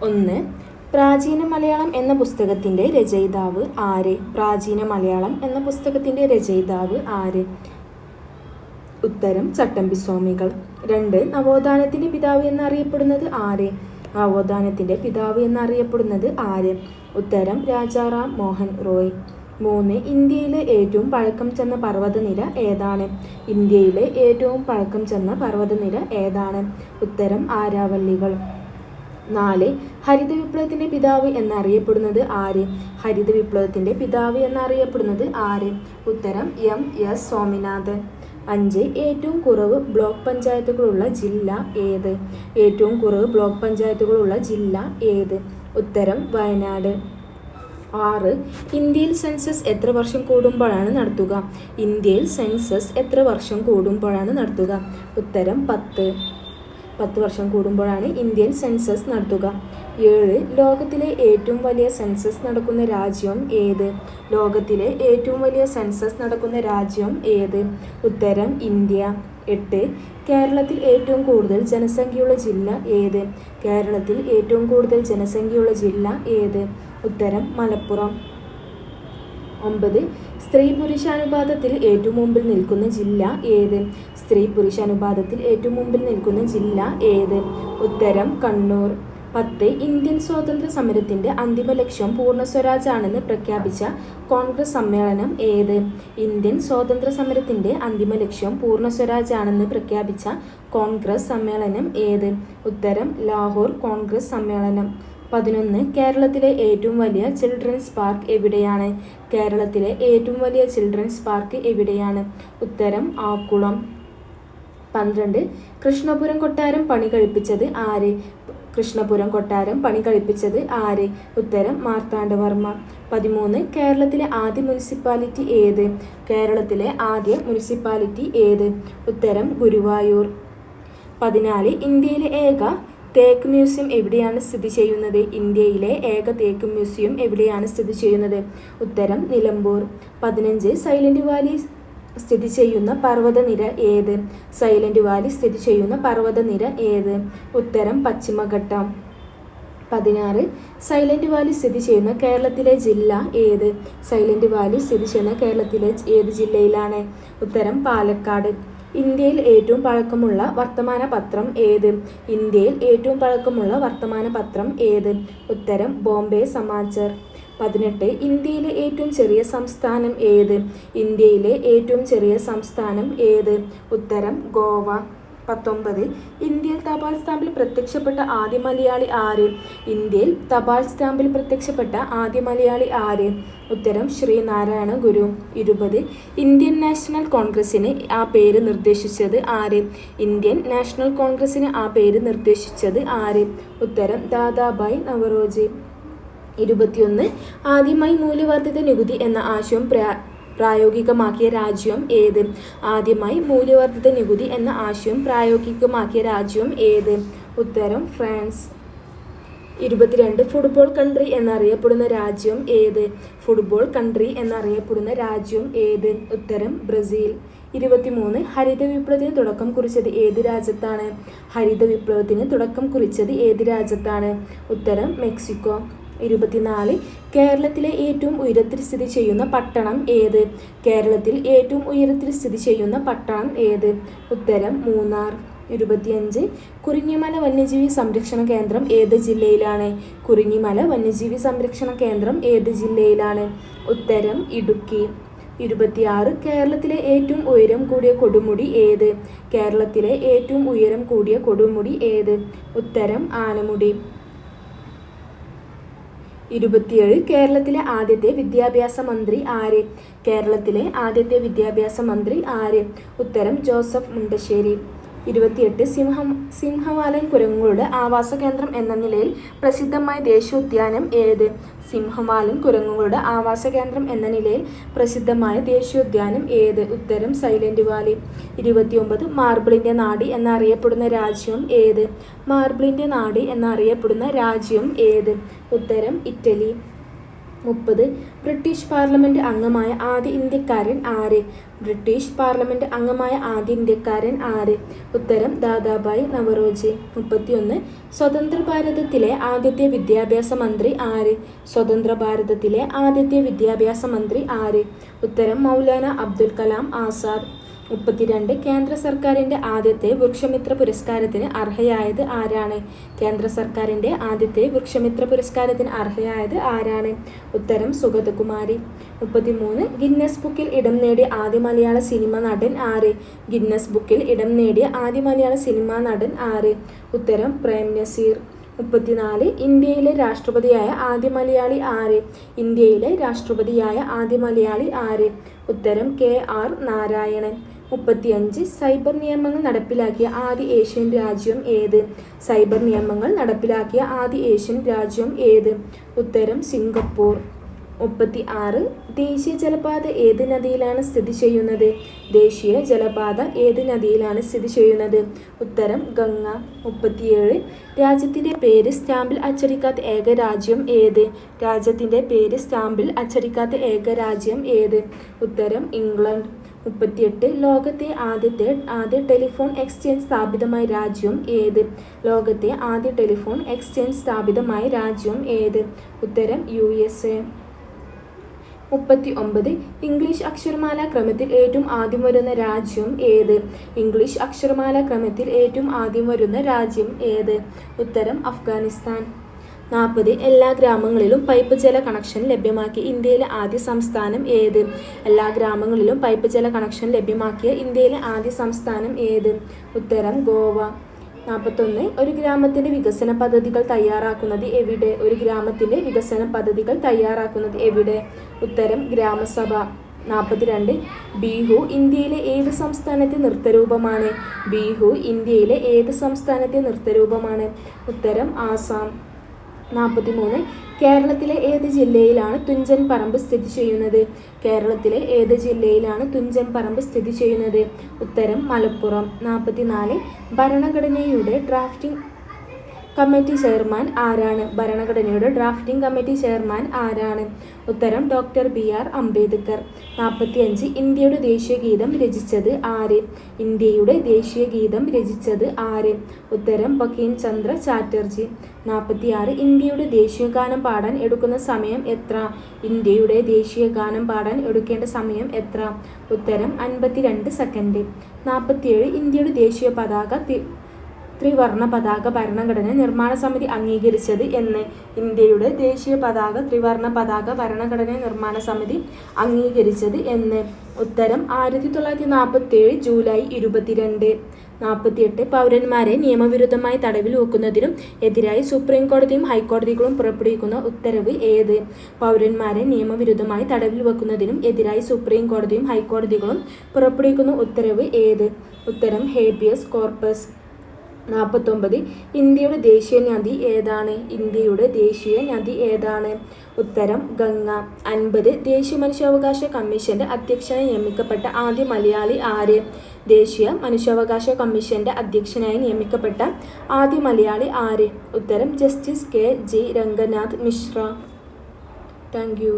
ഒന്ന്. പ്രാചീന മലയാളം എന്ന പുസ്തകത്തിൻ്റെ രചയിതാവ് ആര്? പ്രാചീന മലയാളം എന്ന പുസ്തകത്തിൻ്റെ രചയിതാവ് ആര്? ഉത്തരം ചട്ടമ്പിസ്വാമികൾ. 2. നവോത്ഥാനത്തിൻ്റെ പിതാവ് എന്നറിയപ്പെടുന്നത് ആര്? നവോത്ഥാനത്തിൻ്റെ പിതാവ് എന്നറിയപ്പെടുന്നത് ആര്? ഉത്തരം രാജാറാം മോഹൻ റോയ്. 3. ഇന്ത്യയിലെ ഏറ്റവും പഴക്കം ചെന്ന പർവ്വതനിര ഏതാണ്? ഇന്ത്യയിലെ ഏറ്റവും പഴക്കം ചെന്ന പർവ്വതനിര ഏതാണ്? ഉത്തരം ആരാവല്ലികൾ. 4. ഹരിത വിപ്ലവത്തിൻ്റെ പിതാവ് എന്നറിയപ്പെടുന്നത് ആര്? ഹരിത വിപ്ലവത്തിൻ്റെ പിതാവ് എന്നറിയപ്പെടുന്നത് ആര്? ഉത്തരം M.S. സ്വാമിനാഥൻ. 5. ഏറ്റവും കുറവ് ബ്ലോക്ക് പഞ്ചായത്തുകളുള്ള ജില്ല ഏത്? ഏറ്റവും കുറവ് ബ്ലോക്ക് പഞ്ചായത്തുകളുള്ള ജില്ല ഏത്? ഉത്തരം വയനാട്. 6. ഇന്ത്യയിൽ സെൻസസ് എത്ര വർഷം കൂടുമ്പോഴാണ് നടത്തുക? ഇന്ത്യയിൽ സെൻസസ് എത്ര വർഷം കൂടുമ്പോഴാണ് നടത്തുക? ഉത്തരം 10 വർഷം കൂടുമ്പോഴാണ് ഇന്ത്യൻ സെൻസസ് നടത്തുക. 7. ലോകത്തിലെ ഏറ്റവും വലിയ സെൻസസ് നടക്കുന്ന രാജ്യം ഏത്? ലോകത്തിലെ ഏറ്റവും വലിയ സെൻസസ് നടക്കുന്ന രാജ്യം ഏത്? ഉത്തരം ഇന്ത്യ. 8. കേരളത്തിൽ ഏറ്റവും കൂടുതൽ ജനസംഖ്യയുള്ള ജില്ല ഏത്? കേരളത്തിൽ ഏറ്റവും കൂടുതൽ ജനസംഖ്യയുള്ള ജില്ല ഏത്? ഉത്തരം മലപ്പുറം. 9. സ്ത്രീ പുരുഷ അനുപാതത്തിൽ ഏറ്റവും മുമ്പിൽ നിൽക്കുന്ന ജില്ല ഏത്? സ്ത്രീ പുരുഷ അനുപാതത്തിൽ ഏറ്റവും മുമ്പിൽ നിൽക്കുന്ന ജില്ല ഏത്? ഉത്തരം കണ്ണൂർ. 10. ഇന്ത്യൻ സ്വാതന്ത്ര്യ സമരത്തിൻ്റെ അന്തിമ ലക്ഷ്യം പൂർണ്ണ സ്വരാജ് ആണെന്ന് പ്രഖ്യാപിച്ച കോൺഗ്രസ് സമ്മേളനം ഏത്? ഇന്ത്യൻ സ്വാതന്ത്ര്യ സമരത്തിൻ്റെ അന്തിമ ലക്ഷ്യം പൂർണ്ണ സ്വരാജ് ആണെന്ന് പ്രഖ്യാപിച്ച കോൺഗ്രസ് സമ്മേളനം ഏത്? ഉത്തരം ലാഹോർ കോൺഗ്രസ് സമ്മേളനം. 11. കേരളത്തിലെ ഏറ്റവും വലിയ ചിൽഡ്രൻസ് പാർക്ക് എവിടെയാണ്? കേരളത്തിലെ ഏറ്റവും വലിയ ചിൽഡ്രൻസ് പാർക്ക് എവിടെയാണ്? ഉത്തരം ആക്കുളം. 12. കൃഷ്ണപുരം കൊട്ടാരം പണി കഴിപ്പിച്ചത് ആര്? കൃഷ്ണപുരം കൊട്ടാരം പണി കഴിപ്പിച്ചത് ആര്? ഉത്തരം മാർത്താണ്ഡവർമ്മ. 13. കേരളത്തിലെ ആദ്യ മുനിസിപ്പാലിറ്റി ഏത്? കേരളത്തിലെ ആദ്യ മുനിസിപ്പാലിറ്റി ഏത്? ഉത്തരം ഗുരുവായൂർ. 14. ഇന്ത്യയിലെ ഏക തേക്ക് മ്യൂസിയം എവിടെയാണ് സ്ഥിതി ചെയ്യുന്നത്? ഇന്ത്യയിലെ ഏക തേക്ക് മ്യൂസിയം എവിടെയാണ് സ്ഥിതി ചെയ്യുന്നത്? ഉത്തരം നിലമ്പൂർ. 15. സൈലന്റ് വാലി സ്ഥിതി ചെയ്യുന്ന പർവ്വതനിര ഏത്? സൈലന്റ് വാലി സ്ഥിതി ചെയ്യുന്ന പർവ്വതനിര ഏത്? ഉത്തരം പശ്ചിമഘട്ടം. 16. സൈലന്റ് വാലി സ്ഥിതി ചെയ്യുന്ന കേരളത്തിലെ ജില്ല ഏത്? സൈലന്റ് വാലി സ്ഥിതി ചെയ്യുന്ന കേരളത്തിലെ ഏത് ജില്ലയിലാണ്? ഉത്തരം പാലക്കാട്. ഇന്ത്യയിൽ ഏറ്റവും പഴക്കമുള്ള വർത്തമാന പത്രം ഏത്? ഇന്ത്യയിൽ ഏറ്റവും പഴക്കമുള്ള വർത്തമാന പത്രം ഏത്? ഉത്തരം ബോംബെ സമാചാർ. 18. ഇന്ത്യയിലെ ഏറ്റവും ചെറിയ സംസ്ഥാനം ഏത്? ഇന്ത്യയിലെ ഏറ്റവും ചെറിയ സംസ്ഥാനം ഏത്? ഉത്തരം ഗോവ. 19. ഇന്ത്യയിൽ തപാൽ സ്റ്റാമ്പിൽ പ്രത്യക്ഷപ്പെട്ട ആദ്യ മലയാളി ആര്? ഇന്ത്യയിൽ തപാൽ സ്റ്റാമ്പിൽ പ്രത്യക്ഷപ്പെട്ട ആദ്യ മലയാളി ആര്? ഉത്തരം ശ്രീനാരായണ ഗുരു. 20. ഇന്ത്യൻ നാഷണൽ കോൺഗ്രസിന് ആ പേര് നിർദ്ദേശിച്ചത് ആര്? ഇന്ത്യൻ നാഷണൽ കോൺഗ്രസിന് ആ പേര് നിർദ്ദേശിച്ചത് ആര്? ഉത്തരം ദാദാഭായ് നവറോജി. 21. ആദ്യമായി മൂല്യവർദ്ധിത നികുതി എന്ന ആശയം പ്രായോഗികമാക്കിയ രാജ്യം ഏത്? ആദ്യമായി മൂല്യവർദ്ധിത നികുതി എന്ന ആശയം പ്രായോഗികമാക്കിയ രാജ്യം ഏത്? ഉത്തരം ഫ്രാൻസ്. 22. ഫുട്ബോൾ കൺട്രി എന്നറിയപ്പെടുന്ന രാജ്യം ഏത്? ഫുട്ബോൾ കൺട്രി എന്നറിയപ്പെടുന്ന രാജ്യം ഏത്? ഉത്തരം ബ്രസീൽ. 23. ഹരിത വിപ്ലവത്തിന് തുടക്കം കുറിച്ചത് ഏത് രാജ്യത്താണ്? ഹരിത വിപ്ലവത്തിന് തുടക്കം കുറിച്ചത് ഏത് രാജ്യത്താണ്? ഉത്തരം മെക്സിക്കോ. 24. കേരളത്തിലെ ഏറ്റവും ഉയരത്തിൽ സ്ഥിതി ചെയ്യുന്ന പട്ടണം ഏത്? കേരളത്തിൽ ഏറ്റവും ഉയരത്തിൽ സ്ഥിതി ചെയ്യുന്ന പട്ടണം ഏത്? ഉത്തരം മൂന്നാർ. 25. കുറിഞ്ഞിമല വന്യജീവി സംരക്ഷണ കേന്ദ്രം ഏത് ജില്ലയിലാണ്? കുറിഞ്ഞിമല വന്യജീവി സംരക്ഷണ കേന്ദ്രം ഏത് ജില്ലയിലാണ്? ഉത്തരം ഇടുക്കി. 26. കേരളത്തിലെ ഏറ്റവും ഉയരം കൂടിയ കൊടുമുടി ഏത്? കേരളത്തിലെ ഏറ്റവും ഉയരം കൂടിയ കൊടുമുടി ഏത്? ഉത്തരം ആനമുടി. 27. കേരളത്തിലെ ആദ്യത്തെ വിദ്യാഭ്യാസ മന്ത്രി ആര്? കേരളത്തിലെ ആദ്യത്തെ വിദ്യാഭ്യാസ മന്ത്രി ആര്? ഉത്തരം ജോസഫ് മുണ്ടശ്ശേരി. 28. സിംഹവാലൻ കുരങ്ങുകളുടെ ആവാസ കേന്ദ്രം എന്ന നിലയിൽ പ്രസിദ്ധമായ ദേശീയോദ്യാനം ഏത്? സിംഹവാലൻ കുരങ്ങുകളുടെ ആവാസ കേന്ദ്രം എന്ന നിലയിൽ പ്രസിദ്ധമായ ദേശീയോദ്യാനം ഏത്? ഉത്തരം സൈലന്റ് വാലി. 29. മാർബിളിൻ്റെ നാട് എന്നറിയപ്പെടുന്ന രാജ്യം ഏത്? മാർബിളിൻ്റെ നാട് എന്നറിയപ്പെടുന്ന രാജ്യം ഏത്? ഉത്തരം ഇറ്റലി. 30. ബ്രിട്ടീഷ് പാർലമെന്റ് അംഗമായ ആദ്യ ഇന്ത്യക്കാരൻ ആര്? ബ്രിട്ടീഷ് പാർലമെന്റ് അംഗമായ ആദ്യ ഇന്ത്യക്കാരൻ ആര്? ഉത്തരം ദാദാഭായ് നവറോജി. 31. സ്വതന്ത്ര ഭാരതത്തിലെ ആദ്യത്തെ വിദ്യാഭ്യാസ മന്ത്രി ആര്? സ്വതന്ത്ര ഭാരതത്തിലെ ആദ്യത്തെ വിദ്യാഭ്യാസ മന്ത്രി ആര്? ഉത്തരം മൗലാന അബ്ദുൽ കലാം ആസാദ്. 32. കേന്ദ്ര സർക്കാരിൻ്റെ ആദ്യത്തെ വൃക്ഷമിത്ര പുരസ്കാരത്തിന് അർഹയായത് ആരാണ്? കേന്ദ്ര സർക്കാരിൻ്റെ ആദ്യത്തെ വൃക്ഷമിത്ര പുരസ്കാരത്തിന് അർഹയായത് ആരാണ്? ഉത്തരം സുഗതകുമാരി. 33. ഗിന്നസ് ബുക്കിൽ ഇടം നേടിയ ആദ്യ മലയാള സിനിമ നടൻ ആര്? ഗിന്നസ് ബുക്കിൽ ഇടം നേടിയ ആദ്യ മലയാള സിനിമാ നടൻ ആര്? ഉത്തരം പ്രേം നസീർ. 34. ഇന്ത്യയിലെ രാഷ്ട്രപതിയായ ആദ്യ മലയാളി ആര്? ഇന്ത്യയിലെ രാഷ്ട്രപതിയായ ആദ്യ മലയാളി ആര്? ഉത്തരം KR നാരായണൻ. 35. സൈബർ നിയമങ്ങൾ നടപ്പിലാക്കിയ ആദ്യ ഏഷ്യൻ രാജ്യം ഏത്? സൈബർ നിയമങ്ങൾ നടപ്പിലാക്കിയ ആദ്യ ഏഷ്യൻ രാജ്യം ഏത്? ഉത്തരം സിംഗപ്പൂർ. 36. ദേശീയ ജലപാത ഏത് നദിയിലാണ് സ്ഥിതി ചെയ്യുന്നത്? ദേശീയ ജലപാത ഏത് നദിയിലാണ് സ്ഥിതി ചെയ്യുന്നത്? ഉത്തരം ഗംഗ. 37. രാജ്യത്തിൻ്റെ പേര് സ്റ്റാമ്പിൽ അച്ചടിക്കാത്ത ഏക രാജ്യം ഏത്? രാജ്യത്തിൻ്റെ പേര് സ്റ്റാമ്പിൽ അച്ചടിക്കാത്ത ഏക രാജ്യം ഏത്? ഉത്തരം ഇംഗ്ലണ്ട്. 38. ലോകത്തെ ആദ്യ ടെലിഫോൺ എക്സ്ചേഞ്ച് സ്ഥാപിതമായ രാജ്യം ഏത്? ലോകത്തെ ആദ്യ ടെലിഫോൺ എക്സ്ചേഞ്ച് സ്ഥാപിതമായ രാജ്യം ഏത്? ഉത്തരം USA. 39. ഇംഗ്ലീഷ് അക്ഷരമാല ക്രമത്തിൽ ഏറ്റവും ആദ്യം വരുന്ന രാജ്യം ഏത്? ഇംഗ്ലീഷ് അക്ഷരമാല ക്രമത്തിൽ ഏറ്റവും ആദ്യം വരുന്ന രാജ്യം ഏത്? ഉത്തരം അഫ്ഗാനിസ്ഥാൻ. 40. എല്ലാ ഗ്രാമങ്ങളിലും പൈപ്പ് ജല കണക്ഷൻ ലഭ്യമാക്കിയ ഇന്ത്യയിലെ ആദ്യ സംസ്ഥാനം ഏത്? എല്ലാ ഗ്രാമങ്ങളിലും പൈപ്പ് ജല കണക്ഷൻ ലഭ്യമാക്കിയ ഇന്ത്യയിലെ ആദ്യ സംസ്ഥാനം ഏത്? ഉത്തരം ഗോവ. 41. ഒരു ഗ്രാമത്തിൻ്റെ വികസന പദ്ധതികൾ തയ്യാറാക്കുന്നത് എവിടെ? ഒരു ഗ്രാമത്തിൻ്റെ വികസന പദ്ധതികൾ തയ്യാറാക്കുന്നത് എവിടെ? ഉത്തരം ഗ്രാമസഭ. 42. ബിഹു ഇന്ത്യയിലെ ഏത് സംസ്ഥാനത്തെ നൃത്തരൂപമാണ്? ബിഹു ഇന്ത്യയിലെ ഏത് സംസ്ഥാനത്തെ നൃത്തരൂപമാണ്? ഉത്തരം ആസാം. 43. കേരളത്തിലെ ഏത് ജില്ലയിലാണ് തുഞ്ചൻ പറമ്പ് സ്ഥിതി ചെയ്യുന്നത്? കേരളത്തിലെ ഏത് ജില്ലയിലാണ് തുഞ്ചൻ പറമ്പ് സ്ഥിതി ചെയ്യുന്നത്? ഉത്തരം മലപ്പുറം. 44. ഭരണഘടനയുടെ ഡ്രാഫ്റ്റിംഗ് കമ്മിറ്റി ചെയർമാൻ ആരാണ്? ഭരണഘടനയുടെ ഡ്രാഫ്റ്റിംഗ് കമ്മിറ്റി ചെയർമാൻ ആരാണ്? ഉത്തരം ഡോക്ടർ BR അംബേദ്കർ. 45. ഇന്ത്യയുടെ ദേശീയ ഗീതം രചിച്ചത് ആര്? ഇന്ത്യയുടെ ദേശീയ ഗീതം രചിച്ചത് ആര്? ഉത്തരം ബങ്കിം ചന്ദ്ര ചാറ്റർജി. 46. ഇന്ത്യയുടെ ദേശീയ ഗാനം പാടാൻ എടുക്കുന്ന സമയം എത്ര? ഇന്ത്യയുടെ ദേശീയ ഗാനം പാടാൻ എടുക്കേണ്ട സമയം എത്ര? ഉത്തരം 52 സെക്കൻഡ്. 47. ഇന്ത്യയുടെ ദേശീയ പതാക ത്രിവർണ പതാക ഭരണഘടന നിർമ്മാണ സമിതി അംഗീകരിച്ചത് എന്ന്? ഇന്ത്യയുടെ ദേശീയ പതാക ത്രിവർണ പതാക ഭരണഘടന നിർമ്മാണ സമിതി അംഗീകരിച്ചത് എന്ന്? ഉത്തരം 1947 ജൂലൈ 22. 48. പൗരന്മാരെ നിയമവിരുദ്ധമായി തടവിൽ വെക്കുന്നതിനും എതിരായി സുപ്രീം കോടതിയും ഹൈക്കോടതികളും പുറപ്പെടുവിക്കുന്ന ഉത്തരവ് ഏത്? പൗരന്മാരെ നിയമവിരുദ്ധമായി തടവിൽ വെക്കുന്നതിനും എതിരായി സുപ്രീം കോടതിയും ഹൈക്കോടതികളും പുറപ്പെടുവിക്കുന്ന ഉത്തരവ് ഏത്? ഉത്തരം ഹേബിയസ് കോർപ്പസ്. 49. ഇന്ത്യയുടെ ദേശീയ നദി ഏതാണ്? ഇന്ത്യയുടെ ദേശീയ നദി ഏതാണ്? ഉത്തരം ഗംഗ. 50. ദേശീയ മനുഷ്യാവകാശ കമ്മീഷന്റെ അധ്യക്ഷനായി നിയമിക്കപ്പെട്ട ആദ്യ മലയാളി ആര്? ദേശീയ മനുഷ്യാവകാശ കമ്മീഷന്റെ അധ്യക്ഷനായി നിയമിക്കപ്പെട്ട ആദ്യ മലയാളി ആര്? ഉത്തരം justice KG Ranganath Mishra. Thank you.